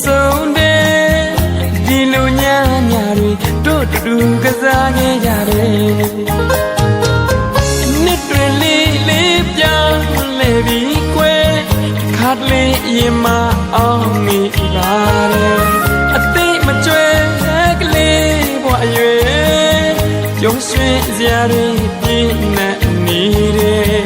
ဆုံးတဲ့ဒီလိုညညာတွေတို့တူကစားခဲ့ကြတယ်နှစ်တွေလေးပြောင်းလဲပြီးကွယ်ခါတလေးရင်မအောင်မိပါတယ်အသိမကြွယ်ကလေးဘဝရွယ်ရုံးရွှင်စရာတွေပြည့်နေနေတယ်